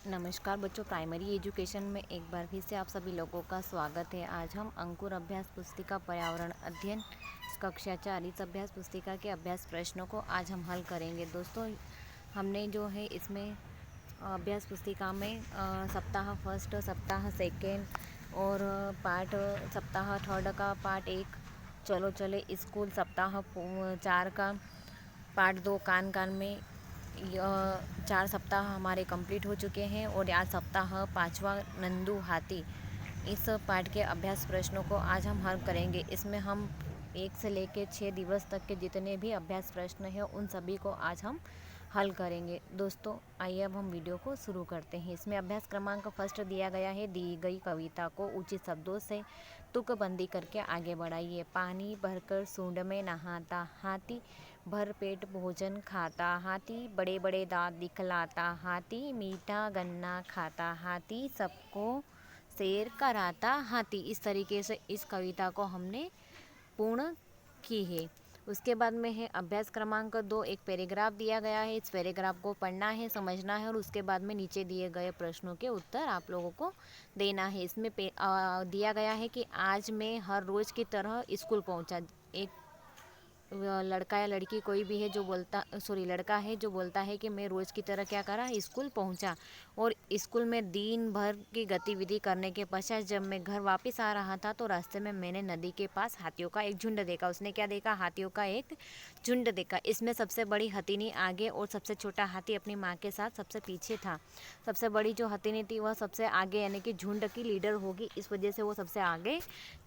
नमस्कार बच्चों, primary education में एक बार फिर से आप सभी लोगों का स्वागत है। आज हम अंकुर अभ्यास पुस्तिका पर्यावरण अध्ययन कक्षा 4 इस अभ्यास पुस्तिका के अभ्यास प्रश्नों को आज हम हल करेंगे। दोस्तों, हमने जो है इसमें अभ्यास पुस्तिका में सप्ताह फर्स्ट, सप्ताह सेकेंड और पार्ट सप्ताह थर्ड का पार्ट 1 चलो चले स्कूल, सप्ताह 4 का पार्ट 2 कान कान में 4 सप्ताह हमारे कंप्लीट हो चुके हैं और आज सप्ताह 5वां नंदू हाथी। इस पाठ के अभ्यास प्रश्नों को आज हम हल करेंगे। इसमें हम 1 से लेकर 6 दिवस तक के जितने भी अभ्यास प्रश्न हैं उन सभी को आज हम हल करेंगे। दोस्तों, आइए अब हम वीडियो को शुरू करते हैं। इसमें अभ्यास क्रमांक फर्स्ट दिया गया है, दी गई कविता को उचित शब्दों से तुकबंदी करके आगे बढ़ाइए। पानी भरकर सूंड में नहाता हाथी, भर पेट भोजन खाता हाथी, बड़े बड़े दांत दिखलाता हाथी, मीठा गन्ना खाता हाथी, सबको सैर कराता हाथी। इस तरीके से इस कविता को हमने पूर्ण की है। उसके बाद में है अभ्यास क्रमांक 2, एक पैराग्राफ दिया गया है। इस पैराग्राफ को पढ़ना है, समझना है और उसके बाद में नीचे दिए गए प्रश्नों के उत्तर आप लोगों को देना है। इसमें दिया गया है कि आज मैं हर रोज़ की तरह स्कूल पहुंचा। एक लड़का या लड़की कोई भी है जो लड़का है जो बोलता है कि मैं रोज़ की तरह क्या करा, स्कूल पहुंचा। और स्कूल में दिन भर की गतिविधि करने के पश्चात जब मैं घर वापस आ रहा था तो रास्ते में मैंने नदी के पास हाथियों का एक झुंड देखा। उसने क्या देखा? हाथियों का एक झुंड देखा। इसमें सबसे बड़ी हथिनी आगे और सबसे छोटा हाथी अपनी माँ के साथ सबसे पीछे था। सबसे बड़ी जो हथिनी थी वह सबसे आगे, यानी कि झुंड की लीडर होगी, इस वजह से वो सबसे आगे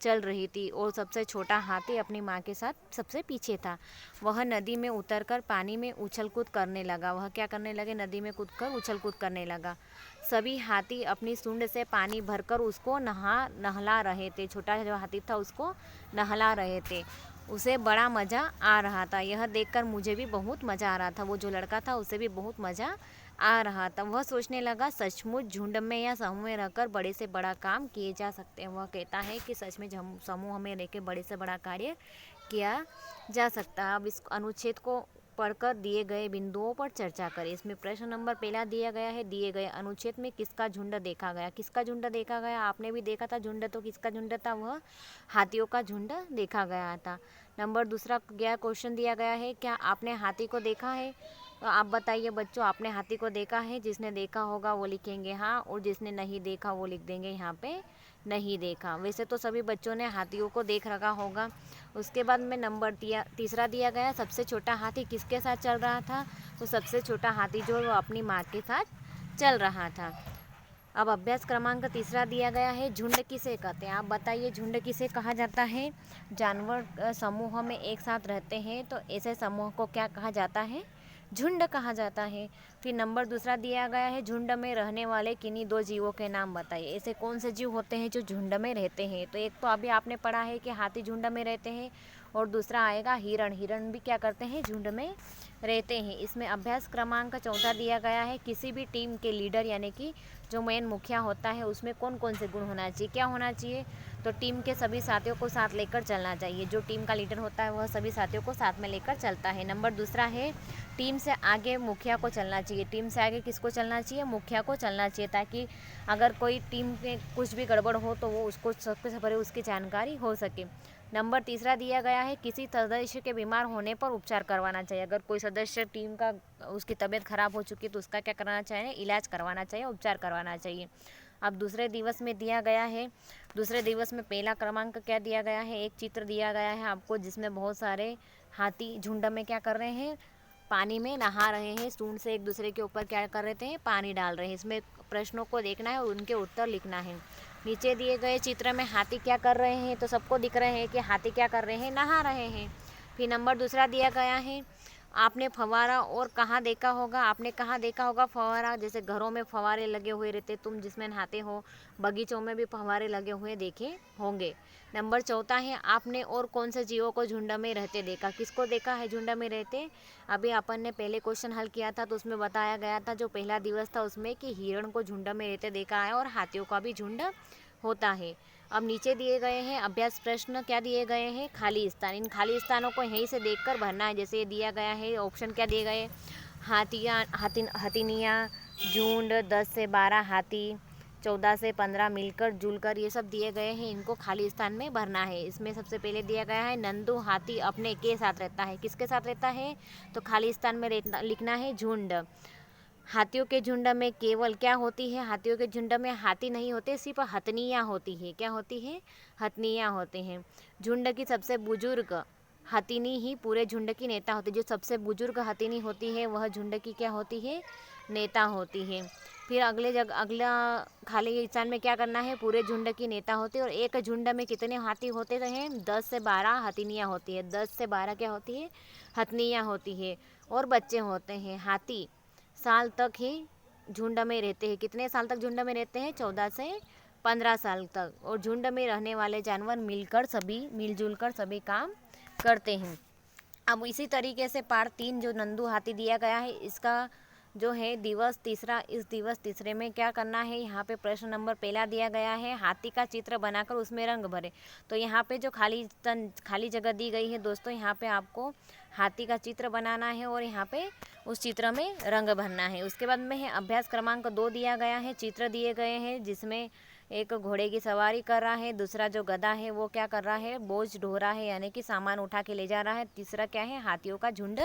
चल रही थी और सबसे छोटा हाथी अपनी माँ के साथ सबसे पीछे था। वह नदी में उतरकर पानी में उछल कूद करने लगा। वह क्या करने लगे? नदी में कूदकर उछल कूद करने लगा। सभी हाथी अपनी सूंड से पानी भरकर उसको नहला रहे थे। छोटा जो हाथी था उसको नहला रहे थे। उसे बड़ा मज़ा आ रहा था। यह देखकर मुझे भी बहुत मज़ा आ रहा था। वो जो लड़का था उसे भी बहुत मज़ा आ रहा था। वह सोचने लगा, सचमुच झुंड में या समूह में रहकर बड़े से बड़ा काम किए जा सकते हैं। वह कहता है कि सच में समूह में रहकर बड़े से बड़ा कार्य किया जा सकता है। अब इस अनुच्छेद को पढ़कर दिए गए बिंदुओं पर चर्चा करें। इसमें प्रश्न नंबर पहला दिया गया है, दिए गए अनुच्छेद में किसका झुंड देखा गया? किसका झुंड देखा गया? आपने भी देखा था झुंड, तो किसका झुंड था? वह हाथियों का झुंड देखा गया था। नंबर दूसरा गया क्वेश्चन दिया गया है, क्या आपने हाथी को देखा है? तो आप बताइए बच्चों, आपने हाथी को देखा है? जिसने देखा होगा वो लिखेंगे हाँ, और जिसने नहीं देखा वो लिख देंगे यहाँ पे नहीं देखा। वैसे तो सभी बच्चों ने हाथियों को देख रखा होगा। उसके बाद में नंबर तीसरा दिया गया, सबसे छोटा हाथी किसके साथ चल रहा था? तो सबसे छोटा हाथी जो वो अपनी माँ के साथ चल रहा था। अब अभ्यास क्रमांक तीसरा दिया गया है, झुंड किसे कहते हैं? आप बताइए झुंड किसे कहा जाता है? जानवर समूह में एक साथ रहते हैं तो ऐसे समूह को क्या कहा जाता है? झुंड कहा जाता है। फिर नंबर दूसरा दिया गया है, झुंड में रहने वाले किन्हीं 2 जीवों के नाम बताइए। ऐसे कौन से जीव होते हैं जो झुंड में रहते हैं? तो एक तो अभी आपने पढ़ा है कि हाथी झुंड में रहते हैं और दूसरा आएगा हिरण। हिरण भी क्या करते हैं? झुंड में रहते हैं। इसमें अभ्यास क्रमांक चौथा दिया गया है, किसी भी टीम के लीडर यानी कि जो मेन मुखिया होता है उसमें कौन कौन से गुण होना चाहिए? क्या होना चाहिए? तो टीम के सभी साथियों को साथ लेकर चलना चाहिए। जो टीम का लीडर होता है वह सभी साथियों को साथ में लेकर चलता है। नंबर दूसरा है, टीम से आगे मुखिया को चलना चाहिए। टीम से आगे किसको चलना चाहिए? मुखिया को चलना चाहिए, ताकि अगर कोई टीम में कुछ भी गड़बड़ हो तो वो उसको सबसे पहले उसकी जानकारी हो सके। नंबर तीसरा दिया गया है, किसी सदस्य के बीमार होने पर उपचार करवाना चाहिए। अगर कोई सदस्य टीम का उसकी तबीयत खराब हो चुकी है तो उसका क्या कराना चाहिए? इलाज करवाना चाहिए, उपचार करवाना चाहिए। अब दूसरे दिवस में दिया गया है, दूसरे दिवस में पहला क्रमांक क्या दिया गया है? एक चित्र दिया गया है आपको जिसमें बहुत सारे हाथी झुंड में क्या कर रहे हैं? पानी में नहा रहे हैं। सूंड से एक दूसरे के ऊपर क्या कर रहे थे? पानी डाल रहे हैं। इसमें प्रश्नों को देखना है और उनके उत्तर लिखना है। नीचे दिए गए चित्र में हाथी क्या कर रहे हैं? तो सबको दिख रहे हैं कि हाथी क्या कर रहे हैं? नहा रहे हैं। फिर नंबर दूसरा दिया गया है, आपने फव्वारा और कहाँ देखा होगा? आपने कहाँ देखा होगा फव्वारा? जैसे घरों में फव्वारे लगे हुए रहते, तुम जिसमें नहाते हो, बगीचों में भी फव्वारे लगे हुए देखे होंगे। नंबर चौथा है, आपने और कौन से जीवों को झुंड में रहते देखा? किसको देखा है झुंड में रहते? अभी अपन ने पहले क्वेश्चन हल किया था तो उसमें बताया गया था, जो पहला दिवस था उसमें, कि हिरण को झुंड में रहते देखा है और हाथियों का भी झुंड होता है। अब नीचे दिए गए हैं अभ्यास प्रश्न, क्या दिए गए हैं? खाली स्थान। इन खाली स्थानों को यहीं से देखकर भरना है। जैसे ये दिया गया है ऑप्शन, क्या दिए गए? हथिनियाँ, झुंड, 10 से 12 हाथी, 14 से 15 मिलकर जुलकर, ये सब दिए गए हैं। इनको खाली स्थान में भरना है। इसमें सबसे पहले दिया गया है नंदू हाथी अपने के साथ रहता है। किसके साथ रहता है? तो खाली स्थान में लिखना है झुंड। हाथियों के झुंड में केवल क्या होती है? हाथियों के झुंड में हाथी नहीं होते, सिर्फ हथनियाँ होती है। क्या होती है? हथनियाँ होते हैं। झुंड की सबसे बुजुर्ग हथिनी ही पूरे झुंड की नेता होती है। जो सबसे बुजुर्ग हथिनी होती है वह झुंड की क्या होती है? नेता होती है। फिर अगला खाली स्थान में क्या करना है? पूरे झुंड की नेता होती है। और एक झुंड में कितने हाथी होते हैं? 10 से 12 हथिनियाँ होती है। 10 से 12 क्या होती है? हथनियाँ होती है। और बच्चे होते हैं। हाथी साल तक ही झुंड में रहते हैं। कितने साल तक झुंड में रहते हैं? 14 से 15 साल तक। और झुंड में रहने वाले जानवर मिलजुल कर सभी काम करते हैं। अब इसी तरीके से पार्ट 3 जो नंदू हाथी दिया गया है, इसका जो है दिवस तीसरा, इस दिवस तीसरे में क्या करना है? यहाँ पे प्रश्न नंबर पहला दिया गया है, हाथी का चित्र बनाकर उसमें रंग भरे। तो यहाँ पे जो खाली जगह दी गई है दोस्तों, यहाँ पे आपको हाथी का चित्र बनाना है और यहाँ पे उस चित्र में रंग भरना है। उसके बाद में है अभ्यास क्रमांक 2 दिया गया है। चित्र दिए गए हैं जिसमें एक घोड़े की सवारी कर रहा है, दूसरा जो गधा है वो क्या कर रहा है? बोझ ढो रहा है, यानी कि सामान उठा के ले जा रहा है। तीसरा क्या है? हाथियों का झुंड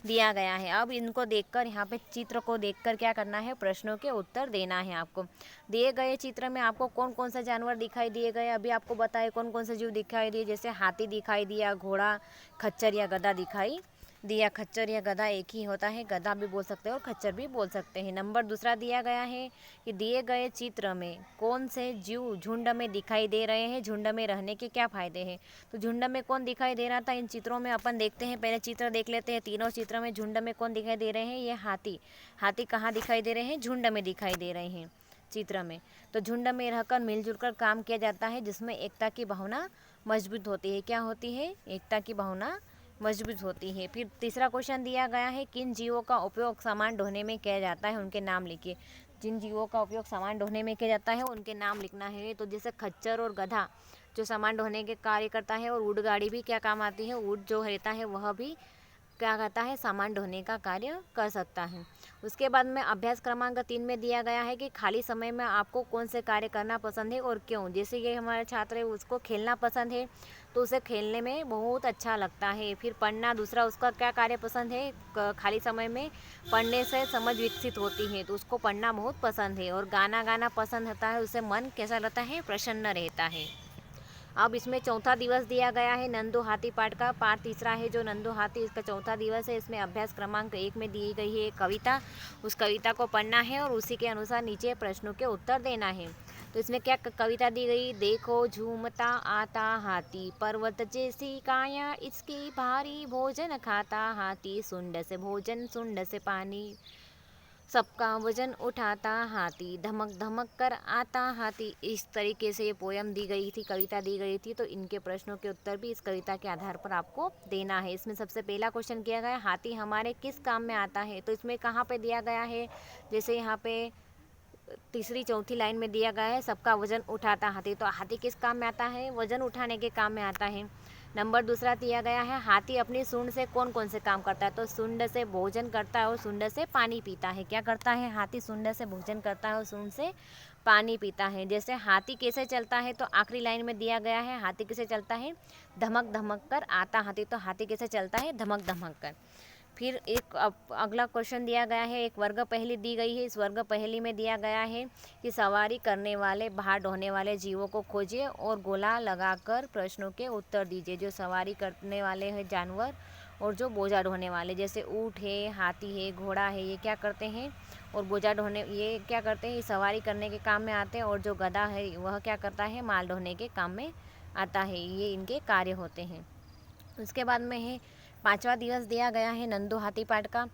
दिया गया है। अब इनको देखकर, यहाँ पे चित्र को देखकर क्या करना है? प्रश्नों के उत्तर देना है आपको। दिए गए चित्र में आपको कौन कौन सा जानवर दिखाई दिए गए? अभी आपको बताए कौन कौन से जीव दिखाई दिए। जैसे हाथी दिखाई दिया, घोड़ा, खच्चर या गधा दिखाई दिया। खच्चर या गधा एक ही होता है, गधा भी बोल सकते हैं और खच्चर भी बोल सकते हैं। नंबर दूसरा दिया गया है कि दिए गए चित्र में कौन से जीव झुंड में दिखाई दे रहे हैं, झुंड में रहने के क्या फायदे हैं। तो झुंड में कौन दिखाई दे रहा था, इन चित्रों में अपन देखते हैं। पहले चित्र देख लेते हैं। तीनों चित्र में झुंड में कौन दिखाई दे रहे हैं? ये हाथी। हाथी कहाँ दिखाई दे रहे हैं? झुंड में दिखाई दे रहे हैं चित्र में। तो झुंड में रहकर मिलजुल कर काम किया जाता है, जिसमें एकता की भावना मजबूत होती है। क्या होती है? एकता की भावना मजबूत होती है। फिर तीसरा क्वेश्चन दिया गया है, किन जीवों का उपयोग सामान ढोने में किया जाता है, उनके नाम लिखिए। जिन जीवों का उपयोग सामान ढोने में किया जाता है उनके नाम लिखना है। तो जैसे खच्चर और गधा जो सामान ढोने के कार्य करता है, और ऊँट गाड़ी भी क्या काम आती है? ऊँट जो रहता है वह भी क्या करता है? सामान ढोने का कार्य कर सकता है। उसके बाद में अभ्यास क्रमांक 3 में दिया गया है कि खाली समय में आपको कौन से कार्य करना पसंद है और क्यों। जैसे ये हमारे छात्र है, उसको खेलना पसंद है तो उसे खेलने में बहुत अच्छा लगता है। फिर पढ़ना, दूसरा उसका क्या कार्य पसंद है? खाली समय में पढ़ने से समझ विकसित होती है, तो उसको पढ़ना बहुत पसंद है। और गाना गाना पसंद होता है, उससे मन कैसा रहता है? प्रसन्न रहता है। अब इसमें चौथा दिवस दिया गया है नंदू हाथी पाठ का। पाठ तीसरा है जो नंदू हाथी, इसका चौथा दिवस है। इसमें अभ्यास क्रमांक 1 में दी गई है एक कविता। उस कविता को पढ़ना है और उसी के अनुसार नीचे प्रश्नों के उत्तर देना है। तो इसमें क्या कविता दी गई? देखो झूमता आता हाथी, पर्वत जैसी काया इसकी, भारी भोजन खाता हाथी, सुंड से भोजन सुंड से पानी, सबका वजन उठाता हाथी, धमक धमक कर आता हाथी। इस तरीके से ये पोयम दी गई थी, कविता दी गई थी। तो इनके प्रश्नों के उत्तर भी इस कविता के आधार पर आपको देना है। इसमें सबसे पहला क्वेश्चन किया गया, हाथी हमारे किस काम में आता है। तो इसमें कहाँ पे दिया गया है? जैसे यहाँ पे तीसरी चौथी लाइन में दिया गया है, सबका वजन उठाता हाथी। तो हाथी किस काम में आता है? वजन उठाने के काम में आता है। नंबर दूसरा दिया गया है, हाथी अपनी सूंड से कौन कौन से काम करता है। तो सूंड से भोजन करता है और सूंड से पानी पीता है। क्या करता है? हाथी सूंड से भोजन करता है और सूंड से पानी पीता है। जैसे हाथी कैसे चलता है, तो आखिरी लाइन में दिया गया है, हाथी कैसे चलता है? धमक धमक कर आता हाथी। तो हाथी कैसे चलता है? धमक धमक कर। फिर एक अगला क्वेश्चन दिया गया है, एक वर्ग पहेली दी गई है। इस वर्ग पहेली में दिया गया है कि सवारी करने वाले, भार ढोने वाले जीवों को खोजिए और गोला लगाकर प्रश्नों के उत्तर दीजिए। जो सवारी करने वाले हैं जानवर और जो बोझा ढोने वाले, जैसे ऊँट है, हाथी है, घोड़ा है, ये क्या करते हैं? और बोझा ढोने, ये क्या करते हैं? ये सवारी करने के काम में आते हैं। और जो गधा है वह क्या करता है? माल ढोने के काम में आता है। ये इनके कार्य होते हैं। उसके बाद में है पांचवा दिवस दिया गया है नंदू हाथी पाठ का।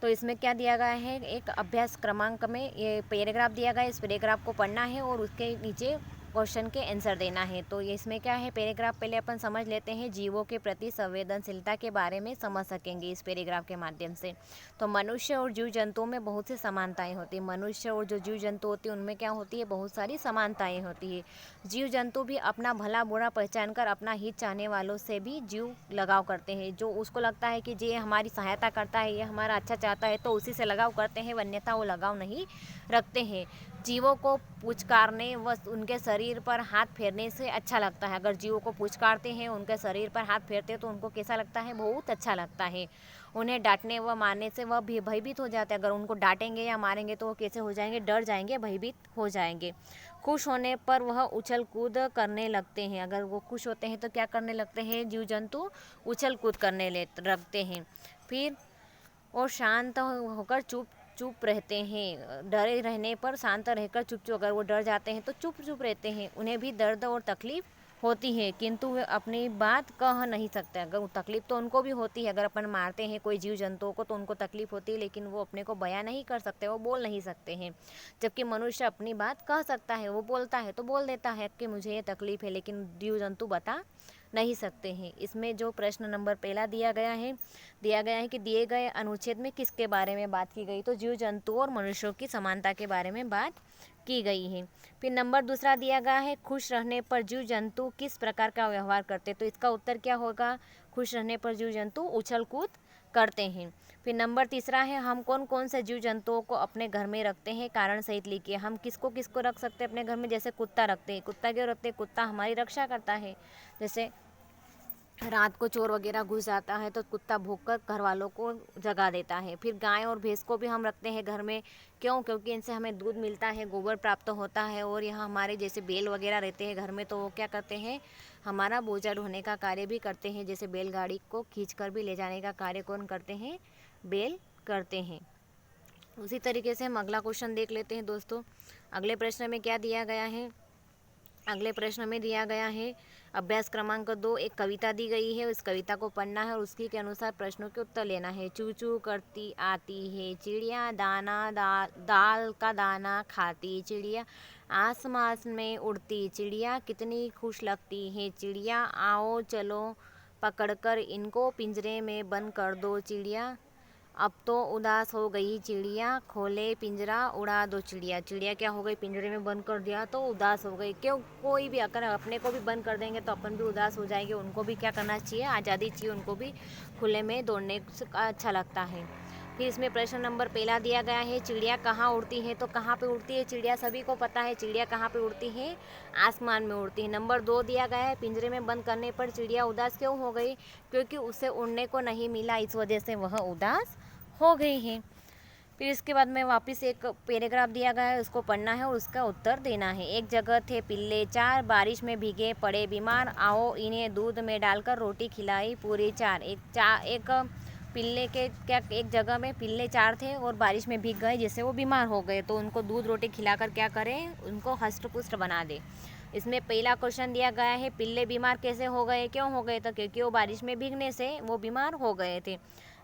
तो इसमें क्या दिया गया है? एक अभ्यास क्रमांक में ये पैराग्राफ दिया गया है। इस पैराग्राफ को पढ़ना है और उसके नीचे क्वेश्चन के आंसर देना है। तो ये इसमें क्या है, पैराग्राफ पहले अपन समझ लेते हैं, जीवों के प्रति संवेदनशीलता के बारे में समझ सकेंगे इस पैराग्राफ के माध्यम से। तो मनुष्य और जीव जंतुओं में बहुत सी समानताएं होती हैं। मनुष्य और जो जीव जंतु होती है उनमें क्या होती है, बहुत सारी समानताएं होती है। जीव जंतु भी अपना भला बुरा पहचान कर अपना हित चाहने वालों से भी जीव लगाव करते हैं। जो उसको लगता है कि ये हमारी सहायता करता है, ये हमारा अच्छा चाहता है, तो उसी से लगाव करते हैं, अन्यथा वो लगाव नहीं रखते हैं। जीवों को पुचकारने व उनके शरीर पर हाथ फेरने से अच्छा लगता है। अगर जीवों को पुचकारते हैं, उनके शरीर पर हाथ फेरते हैं, तो उनको कैसा लगता है, बहुत अच्छा लगता है। उन्हें डांटने व मारने से वह भी भयभीत हो जाते हैं। अगर उनको डांटेंगे या मारेंगे तो वो कैसे हो जाएंगे, डर जाएंगे, भयभीत हो जाएंगे। खुश होने पर वह उछल कूद करने लगते हैं। अगर वो खुश होते हैं तो क्या करने लगते हैं, जीव जंतु उछल कूद करने लगते हैं। फिर और शांत होकर चुप चुप रहते हैं। डरे रहने पर शांत रहकर चुप, अगर वो डर जाते हैं तो चुप चुप रहते हैं। उन्हें भी दर्द और तकलीफ होती है, किंतु वे अपनी बात कह नहीं सकते। अगर तकलीफ तो उनको भी होती है, अगर अपन मारते हैं कोई जीव जंतुओं को तो उनको तकलीफ होती है, लेकिन वो अपने को बयां नहीं कर सकते, वो बोल नहीं सकते हैं। जबकि मनुष्य अपनी बात कह सकता है, वो बोलता है तो बोल देता है कि मुझे ये तकलीफ है, लेकिन जीव जंतु बता नहीं सकते हैं। इसमें जो प्रश्न नंबर पहला दिया गया है कि दिए गए अनुच्छेद में किसके बारे में बात की गई, तो जीव जंतुओं और मनुष्यों की समानता के बारे में बात की गई है। फिर नंबर दूसरा दिया गया है, खुश रहने पर जीव जंतु किस प्रकार का व्यवहार करते, तो इसका उत्तर क्या होगा, खुश रहने पर जीव जंतु उछल कूद करते हैं। फिर नंबर तीसरा है, हम कौन कौन से जीव जंतुओं को अपने घर में रखते हैं, कारण सहित लिखिए। हम किसको किसको रख सकते हैं अपने घर में, जैसे कुत्ता रखते हैं। कुत्ता क्यों रखते हैं, कुत्ता हमारी रक्षा करता है। जैसे रात को चोर वगैरह घुस जाता है तो कुत्ता भौंककर घर वालों को जगा देता है। फिर गाय और भैंस को भी हम रखते हैं घर में, क्यों, क्योंकि इनसे हमें दूध मिलता है, गोबर प्राप्त होता है। और यहाँ हमारे जैसे बैल वगैरह रहते हैं घर में, तो वो क्या करते हैं, हमारा बोझा ढोने का कार्य भी करते हैं। जैसे बैलगाड़ी को खींच कर भी ले जाने का कार्य कौन करते हैं, बैल करते हैं। उसी तरीके से हम अगला क्वेश्चन देख लेते हैं दोस्तों। अगले प्रश्न में क्या दिया गया है, अगले प्रश्न में दिया गया है अभ्यास क्रमांक 2, एक कविता दी गई है, उस कविता को पढ़ना है और उसके के अनुसार प्रश्नों के उत्तर लेना है। चू चू करती आती है चिड़िया, दाना दाल का दाना खाती चिड़िया, आसमान में उड़ती चिड़िया, कितनी खुश लगती है चिड़िया, आओ चलो पकड़कर इनको पिंजरे में बंद कर दो चिड़िया, अब तो उदास हो गई चिड़िया, खोले पिंजरा उड़ा दो चिड़िया। चिड़िया क्या हो गई, पिंजरे में बंद कर दिया तो उदास हो गई। क्यों, कोई भी अगर अपने को भी बंद कर देंगे तो अपन भी उदास हो जाएंगे। उनको भी क्या करना चाहिए, आज़ादी चाहिए, उनको भी खुले में दौड़ने से अच्छा लगता है। फिर इसमें प्रश्न नंबर पहला दिया गया है, चिड़िया कहाँ उड़ती है, तो कहाँ पे उड़ती है चिड़िया, सभी को पता है चिड़िया कहाँ पे उड़ती है, आसमान में उड़ती है। नंबर 2 दिया गया है, पिंजरे में बंद करने पर चिड़िया उदास क्यों हो गई, क्योंकि उसे उड़ने को नहीं मिला, इस वजह से वह उदास हो गई हैं। फिर इसके बाद में वापस एक पैराग्राफ दिया गया है, उसको पढ़ना है और उसका उत्तर देना है। एक जगह थे पिल्ले चार, बारिश में भीगे पड़े बीमार, आओ इन्हें दूध में डालकर रोटी खिलाई पूरी चार। एक पिल्ले के क्या, एक जगह में पिल्ले चार थे और बारिश में भीग गए, जिससे वो बीमार हो गए, तो उनको दूध रोटी खिलाकर क्या करें, उनको हष्ट पुष्ट बना दे। इसमें पहला क्वेश्चन दिया गया है, पिल्ले बीमार कैसे हो गए, क्यों हो गए, तो क्योंकि वो बारिश में भीगने से वो बीमार हो गए थे।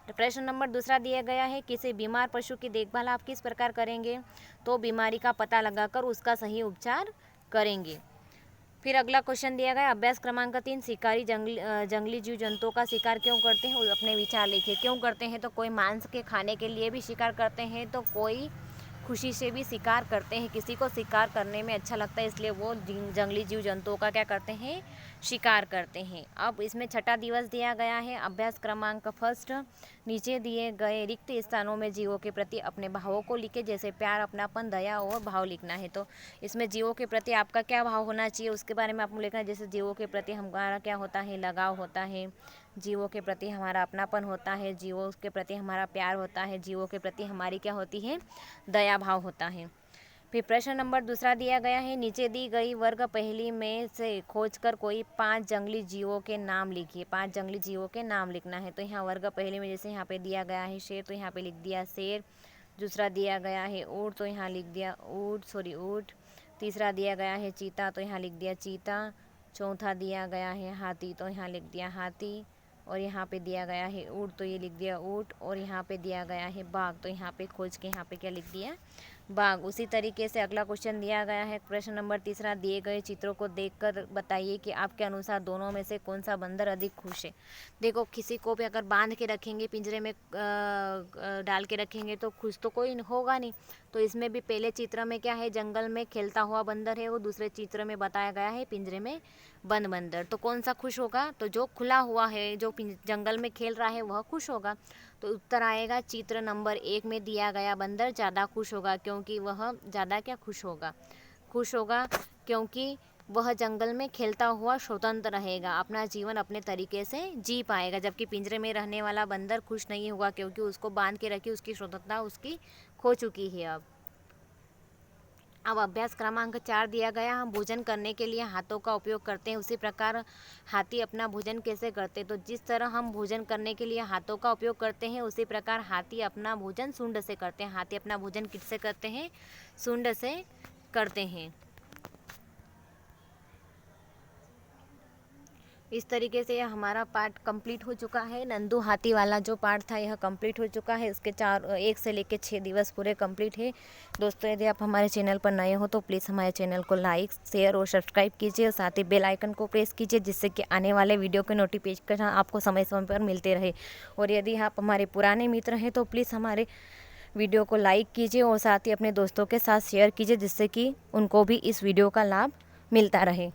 तो प्रश्न नंबर दूसरा दिया गया है, किसी बीमार पशु की देखभाल आप किस प्रकार करेंगे, तो बीमारी का पता लगाकर उसका सही उपचार करेंगे। फिर अगला क्वेश्चन दिया गया अभ्यास क्रमांक 3, शिकारी जंगली जीव जंतुओं का शिकार क्यों करते हैं, अपने विचार लिखिए। क्यों करते हैं, तो कोई मांस के खाने के लिए भी शिकार करते हैं, तो कोई खुशी से भी शिकार करते हैं। किसी को शिकार करने में अच्छा लगता है, इसलिए वो जंगली जीव जंतुओं का क्या करते हैं, शिकार करते हैं। अब इसमें छठा दिवस दिया गया है अभ्यास क्रमांक 1, नीचे दिए गए रिक्त स्थानों में जीवों के प्रति अपने भावों को लिखे, जैसे प्यार, अपनापन, दया और भाव लिखना है। तो इसमें जीवों के प्रति आपका क्या भाव होना चाहिए, उसके बारे में आपको लिखना है। जैसे जीवों के प्रति हमारा क्या होता है, लगाव होता है, जीवों के प्रति हमारा अपनापन होता है, जीवों के प्रति हमारा प्यार होता है, जीवों के प्रति हमारी क्या होती है, दया भाव होता है। फिर प्रश्न नंबर दूसरा दिया गया है, नीचे दी गई वर्ग पहली में से खोजकर कोई 5 जंगली जीवों के नाम लिखिए। 5 जंगली जीवों के नाम लिखना है। तो यहाँ वर्ग पहले में जैसे यहाँ पे दिया गया है शेर, तो यहाँ पे लिख दिया शेर। दूसरा दिया गया है ऊँट, तो यहाँ लिख दिया ऊँट। तीसरा दिया गया है चीता, तो यहाँ लिख दिया चीता। चौथा दिया गया है हाथी, तो यहाँ लिख दिया हाथी। और यहाँ पे दिया गया है ऊँट, तो ये लिख दिया ऊँट। और यहाँ पे दिया गया है बाघ, तो यहाँ पे खोज के यहाँ पे क्या लिख दिया, बाघ। उसी तरीके से अगला क्वेश्चन दिया गया है, प्रश्न नंबर 3, दिए गए चित्रों को देखकर बताइए कि आपके अनुसार दोनों में से कौन सा बंदर अधिक खुश है। देखो, किसी को भी अगर बांध के रखेंगे, पिंजरे में डाल के रखेंगे तो खुश तो कोई होगा नहीं। तो इसमें भी पहले चित्र में क्या है, जंगल में खेलता हुआ बंदर है, वो दूसरे चित्र में बताया गया है पिंजरे में बंद बंदर। तो कौन सा खुश होगा, तो जो खुला हुआ है, जो जंगल में खेल रहा है वह खुश होगा। तो उत्तर आएगा चित्र नंबर 1 में दिया गया बंदर ज़्यादा खुश होगा, क्योंकि वह ज़्यादा क्या खुश होगा, क्योंकि वह जंगल में खेलता हुआ स्वतंत्र रहेगा, अपना जीवन अपने तरीके से जी पाएगा। जबकि पिंजरे में रहने वाला बंदर खुश नहीं होगा, क्योंकि उसको बांध के रखी, उसकी स्वतंत्रता उसकी खो चुकी है। अब अभ्यास क्रमांक 4 दिया गया, हम भोजन करने के लिए हाथों का उपयोग करते हैं, उसी प्रकार हाथी अपना भोजन कैसे करते हैं। तो जिस तरह हम भोजन करने के लिए हाथों का उपयोग करते हैं, उसी प्रकार हाथी अपना भोजन सूंड से करते हैं। हाथी अपना भोजन किससे करते हैं, सूंड से करते हैं। इस तरीके से यह हमारा पार्ट कंप्लीट हो चुका है। नंदू हाथी वाला जो पार्ट था यह कंप्लीट हो चुका है। इसके 1 से लेकर 6 दिवस पूरे कंप्लीट है। दोस्तों, यदि आप हमारे चैनल पर नए हो तो प्लीज़ हमारे चैनल को लाइक, शेयर और सब्सक्राइब कीजिए, और साथ ही बेल आइकन को प्रेस कीजिए, जिससे कि आने वाले वीडियो के नोटिफिकेशन आपको समय समय पर मिलते रहे। और यदि आप हमारे पुराने मित्र हैं तो प्लीज़ हमारे वीडियो को लाइक कीजिए और साथ ही अपने दोस्तों के साथ शेयर कीजिए, जिससे कि उनको भी इस वीडियो का लाभ मिलता रहे।